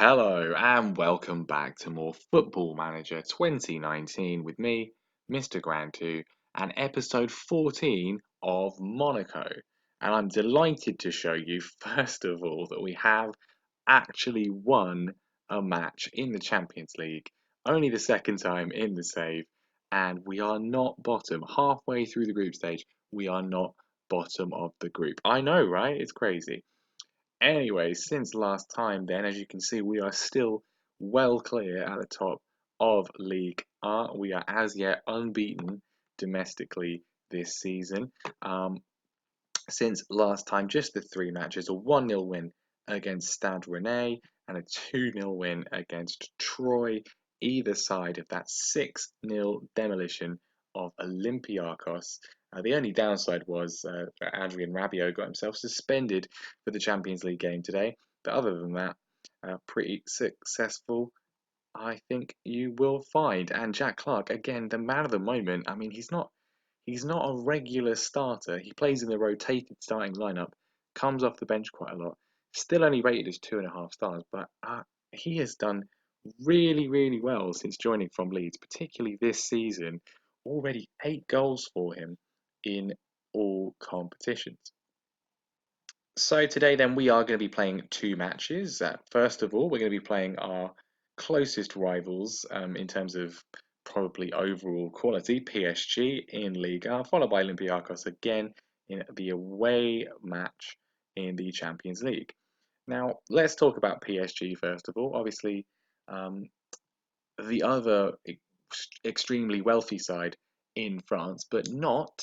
Hello and welcome back to more Football Manager 2019 with me, Mr. Grand 2, and episode 14 of Monaco. And I'm delighted to show you, first of all, that we have actually won a match in the Champions League, only the second time in the save, and we are not bottom. Halfway through the group stage, we are not bottom of the group. I know, right? It's crazy. Anyway, since last time then, as you can see, we are still well clear at the top of League R. We are as yet unbeaten domestically this season. Since last time, just the three matches, a 1-0 win against Stade Rennais and a 2-0 win against Troy, either side of that 6-0 demolition of Olympiacos. The only downside was Adrien Rabiot got himself suspended for the Champions League game today. But other than that, pretty successful, I think you will find. And Jack Clark, again, the man of the moment. I mean, he's not a regular starter. He plays in the rotated starting lineup, comes off the bench quite a lot. Still only rated as 2.5 stars, but he has done really, really well since joining from Leeds, particularly this season. Already 8 goals for him in all competitions. So today, then, we are going to be playing two matches. First of all, we're going to be playing our closest rivals in terms of probably overall quality, PSG in Liga, followed by Olympiacos again in the away match in the Champions League. Now, let's talk about PSG first of all. Obviously, um, the other extremely wealthy side in France, but not,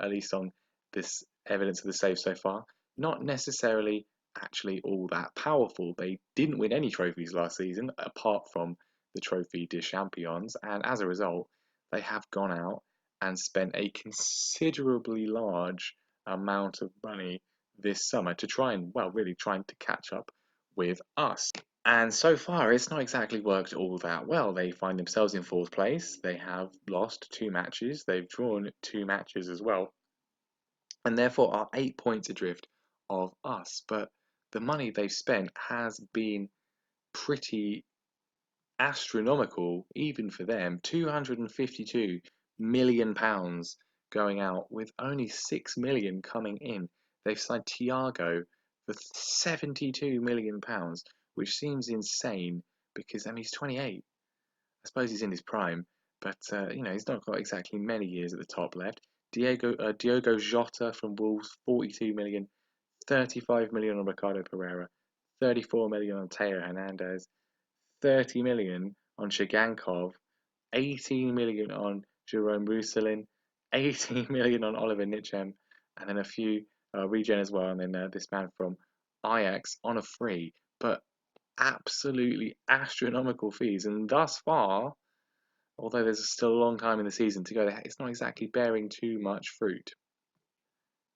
at least on this evidence of the save so far, not necessarily actually all that powerful. They didn't win any trophies last season apart from the Trophy des Champions, and as a result, they have gone out and spent a considerably large amount of money this summer to try and, well, really trying to catch up with us. And so far, it's not exactly worked all that well. They find themselves in fourth place. They have lost two matches. They've drawn two matches as well, and therefore are 8 points adrift of us. But the money they've spent has been pretty astronomical, even for them. £252 million going out with only 6 million coming in. They've signed Thiago for £72 million, which seems insane because I mean he's 28. I suppose he's in his prime, but he's not got exactly many years at the top left. Diogo Jota from Wolves, 42 million, 35 million on Ricardo Pereira, 34 million on Teo Hernandez, 30 million on Shigankov, 18 million on Jerome Roussillin, 18 million on Oliver Nichem, and then a few regen as well, and then this man from Ajax on a free, but absolutely astronomical fees. And thus far, although there's still a long time in the season to go, it's not exactly bearing too much fruit.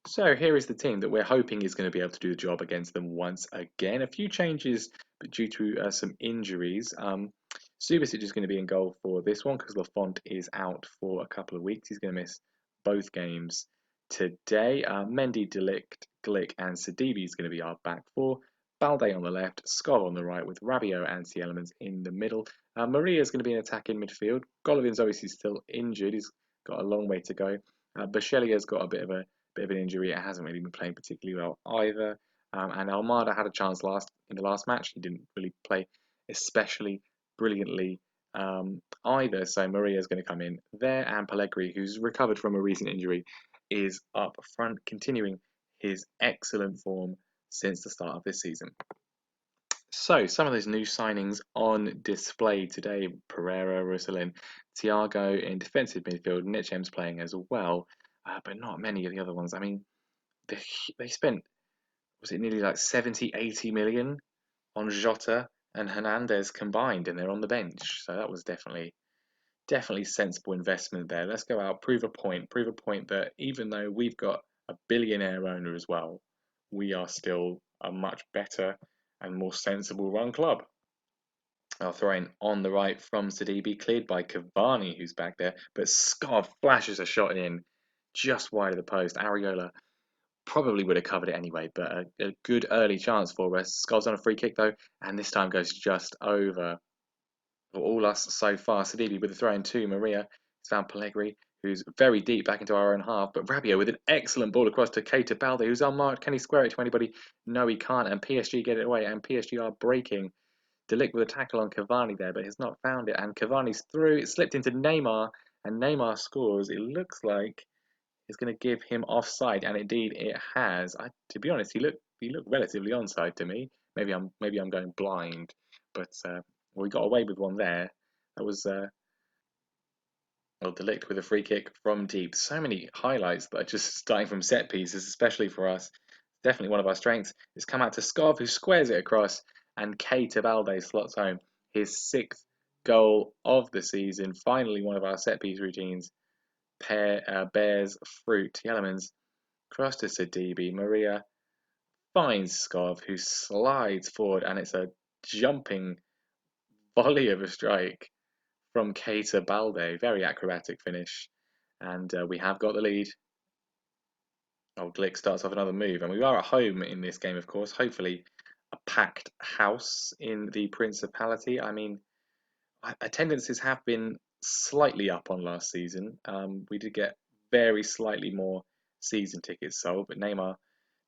So here is the team that we're hoping is going to be able to do the job against them once again. A few changes due to some injuries. Subasic is going to be in goal for this one because Lafont is out for a couple of weeks. He's going to miss both games today. Mendy, Delict, Glick and Sidibe is going to be our back four. Balde on the left, Skov on the right with Rabiot and Elements in the middle. Maria is going to be an attack in midfield. Golovin's obviously still injured. He's got a long way to go. Bachelia's got a bit of an injury. It hasn't really been playing particularly well either. And Almada had a chance in the last match. He didn't really play especially brilliantly either. So Maria is going to come in there, and Pellegrini, who's recovered from a recent injury, is up front, continuing his excellent form since the start of this season. So some of those new signings on display today: Pereira, Roussillin, Thiago in defensive midfield. Nichem's playing as well, but not many of the other ones. I mean, they spent, was it nearly like 70, 80 million on Jota and Hernandez combined, and they're on the bench. So that was definitely sensible investment there. Let's go out, prove a point that even though we've got a billionaire owner as well, we are still a much better and more sensible run club. I'll throw in on the right from Sidibe, cleared by Cavani, who's back there, but Scott flashes a shot in just wide of the post. Areola Probably would have covered it anyway, but a good early chance for us. Skulls on a free kick though, and this time goes just over for all us so far. Sidibe with a throw in to Maria. It's found Pellegrini, who's very deep back into our own half. But Rabiot with an excellent ball across to Keita Balde, who's unmarked. Can he square it to anybody? No, he can't. And PSG get it away. And PSG are breaking. Delict with a tackle on Cavani there, but has not found it. And Cavani's through. It slipped into Neymar, and Neymar scores. It looks like it's going to give him offside, and indeed it has. To be honest, he looked relatively onside to me. Maybe I'm going blind, but we got away with one there. That was well, Delict with a free kick from deep. So many highlights that are just starting from set pieces, especially for us. Definitely one of our strengths. It's come out to Skov, who squares it across, and Keita Balde slots home his sixth goal of the season. Finally, one of our set piece routines bears fruit. Yelemans cross to Sidibe. Maria finds Skov, who slides forward, and it's a jumping volley of a strike from Keita Balde. Very acrobatic finish. And we have got the lead. Oh, Glick starts off another move, and we are at home in this game, of course. Hopefully, a packed house in the Principality. I mean, attendances have been slightly up on last season. We did get very slightly more season tickets sold, but Neymar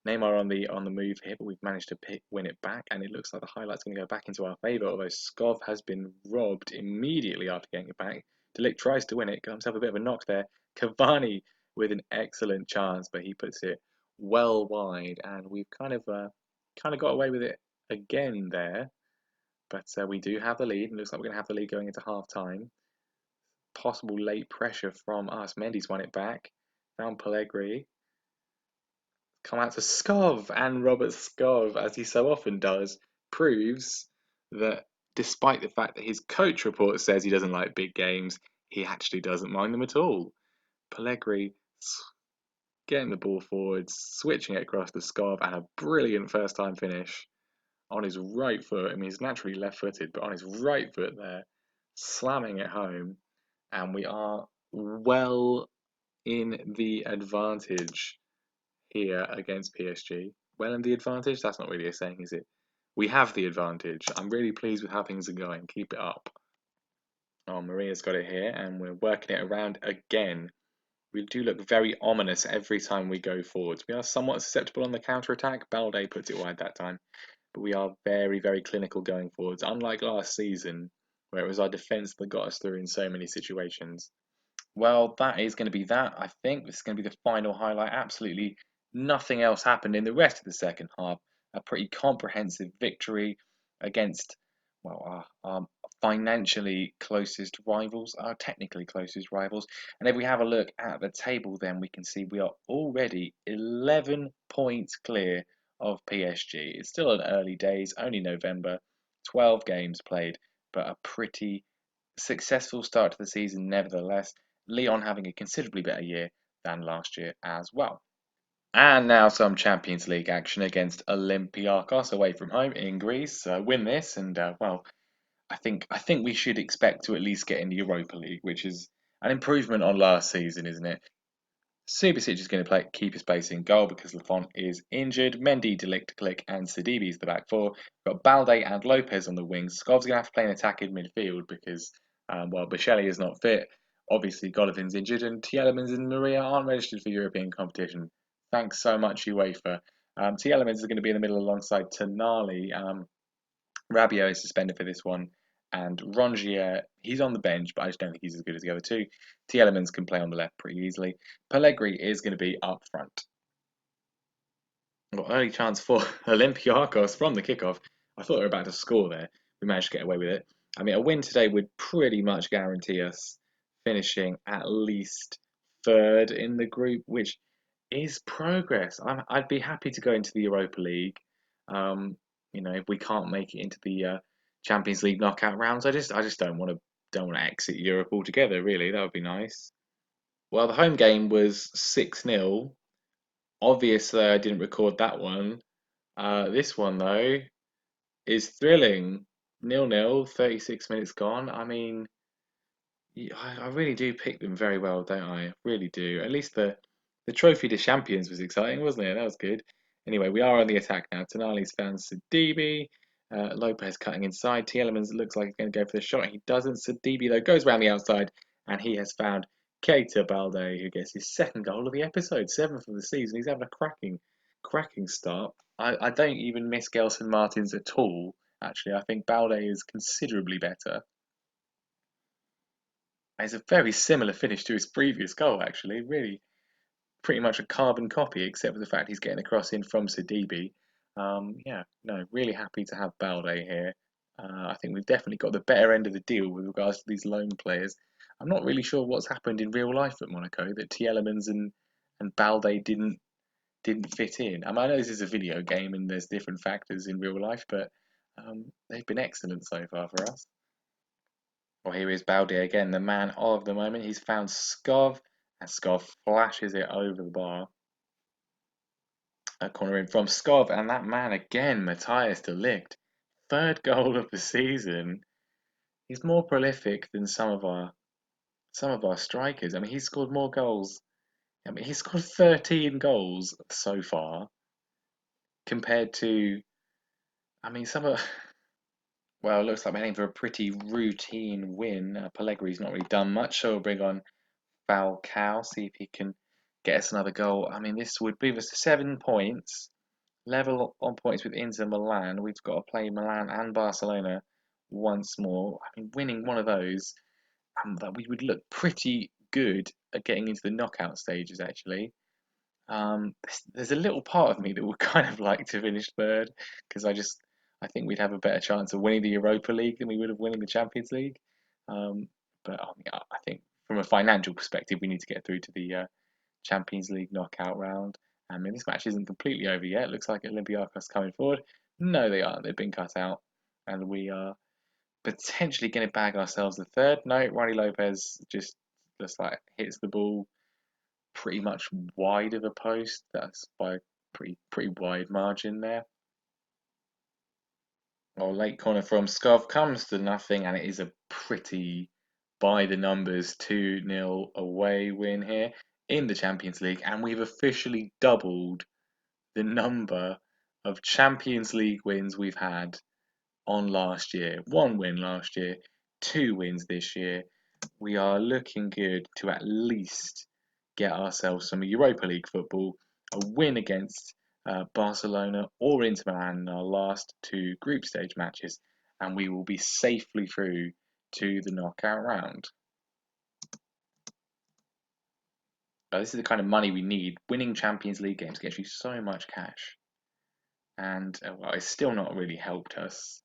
on the move here, but we've managed to win it back, and it looks like the highlight's going to go back into our favour, although Skov has been robbed immediately after getting it back. Delict tries to win it, got himself a bit of a knock there. Cavani with an excellent chance, but he puts it well wide, and we've kind of got away with it again there. But we do have the lead, and looks like we're going to have the lead going into half time. Possible late pressure from us. Mendy's won it back. Found Pellegrini. Come out to Skov, and Robert Skov, as he so often does, proves that despite the fact that his coach report says he doesn't like big games, he actually doesn't mind them at all. Pellegrini getting the ball forward, switching it across to Skov, and a brilliant first time finish on his right foot. I mean, he's naturally left footed, but on his right foot there, slamming it home. And we are well in the advantage here against PSG. Well in the advantage? That's not really a saying, is it? We have the advantage. I'm really pleased with how things are going. Keep it up. Oh, Maria's got it here, and we're working it around again. We do look very ominous every time we go forwards. We are somewhat susceptible on the counter attack. Balde puts it wide that time, but we are very, very clinical going forwards. Unlike last season, where it was our defence that got us through in so many situations. Well, that is going to be that. I think this is going to be the final highlight. Absolutely nothing else happened in the rest of the second half. A pretty comprehensive victory against, well, our financially closest rivals, our technically closest rivals. And if we have a look at the table, then we can see we are already 11 points clear of PSG. It's still an early days, only November, 12 games played, but a pretty successful start to the season nevertheless. Lyon having a considerably better year than last year as well. And now some Champions League action against Olympiacos away from home in Greece. Win this, and well, I think we should expect to at least get in the Europa League, which is an improvement on last season, isn't it? Subasic is going to keep his place in goal because Lafont is injured. Mendy, Delict, Click, and Sidibe is the back four. We've got Balde and Lopez on the wings. Skov's going to have to play an attack in midfield because, well, Bisheli is not fit. Obviously, Golovan's injured, and Tielemans and Maria aren't registered for European competition. Thanks so much, UEFA. Tielemans is going to be in the middle alongside Tonali. Rabiot is suspended for this one. And Rongier, he's on the bench, but I just don't think he's as good as the other two. Tielemans can play on the left pretty easily. Pellegrini is going to be up front. Well, early chance for Olympiacos from the kickoff. I thought they were about to score there. We managed to get away with it. I mean, a win today would pretty much guarantee us finishing at least third in the group, which is progress. I'd be happy to go into the Europa League. If we can't make it into the Champions League knockout rounds, I just don't want to exit Europe altogether. Really, that would be nice. Well, the home game was 6-0. Obviously, I didn't record that one. This one though is thrilling. 0-0, 36 minutes gone. I mean, I really do pick them very well, don't I? Really do. At least The Trophy de Champions was exciting, wasn't it? That was good. Anyway, we are on the attack now. Tonali's found Sidibe. Lopez cutting inside. Tielemans looks like he's going to go for the shot. He doesn't. Sidibe, though, goes around the outside, and he has found Keita Balde, who gets his second goal of the episode, seventh of the season. He's having a cracking start. I don't even miss Gelson Martins at all, actually. I think Balde is considerably better. It's a very similar finish to his previous goal, actually. Really, pretty much a carbon copy, except for the fact he's getting a cross in from Sidibe. Yeah, no, really happy to have Balde here. I think we've definitely got the better end of the deal with regards to these loan players. I'm not really sure what's happened in real life at Monaco that Tielemans and Balde didn't fit in. I mean, I know this is a video game and there's different factors in real life, but they've been excellent so far for us. Well, here is Balde again, the man of the moment. He's found Skov, and Skov flashes it over the bar. A corner in from Skov, and that man again, Matthias de Ligt. Third goal of the season. He's more prolific than some of our strikers. I mean, he's scored more goals. I mean, he's scored 13 goals so far compared to, I mean, some of. Well, it looks like we're heading for a pretty routine win. Pellegri's not really done much, so we'll bring on Falcao, see if he can get us another goal. I mean, this would bring us to 7 points, level on points with Inter Milan. We've got to play Milan and Barcelona once more. I mean, winning one of those, that we would look pretty good at getting into the knockout stages, actually. There's a little part of me that would kind of like to finish third because I think we'd have a better chance of winning the Europa League than we would of winning the Champions League. Um, but I mean, I think from a financial perspective, we need to get through to the Champions League knockout round. I mean, this match isn't completely over yet. It looks like Olympiacos coming forward. No, they aren't. They've been cut out, and we are potentially going to bag ourselves the third. No, Ronnie Lopez just like hits the ball pretty much wide of a post. That's by a pretty wide margin there. Well, late corner from Skov comes to nothing, and it is a pretty by the numbers 2-0 away win here in the Champions League, and we've officially doubled the number of Champions League wins we've had on last year. One win last year, two wins this year. We are looking good to at least get ourselves some Europa League football, a win against Barcelona or Inter Milan in our last two group stage matches, and we will be safely through to the knockout round. This is the kind of money we need. Winning Champions League games gets you so much cash, and well, it's still not really helped us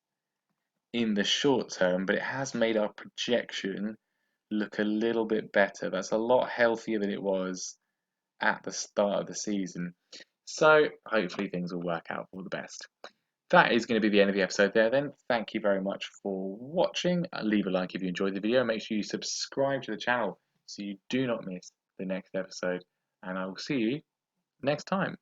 in the short term, but it has made our projection look a little bit better. That's a lot healthier than it was at the start of the season. So hopefully things will work out for the best. That is going to be the end of the episode there then. Thank you very much for watching. Leave a like if you enjoyed the video. Make sure you subscribe to the channel so you do not miss the next episode. And I will see you next time.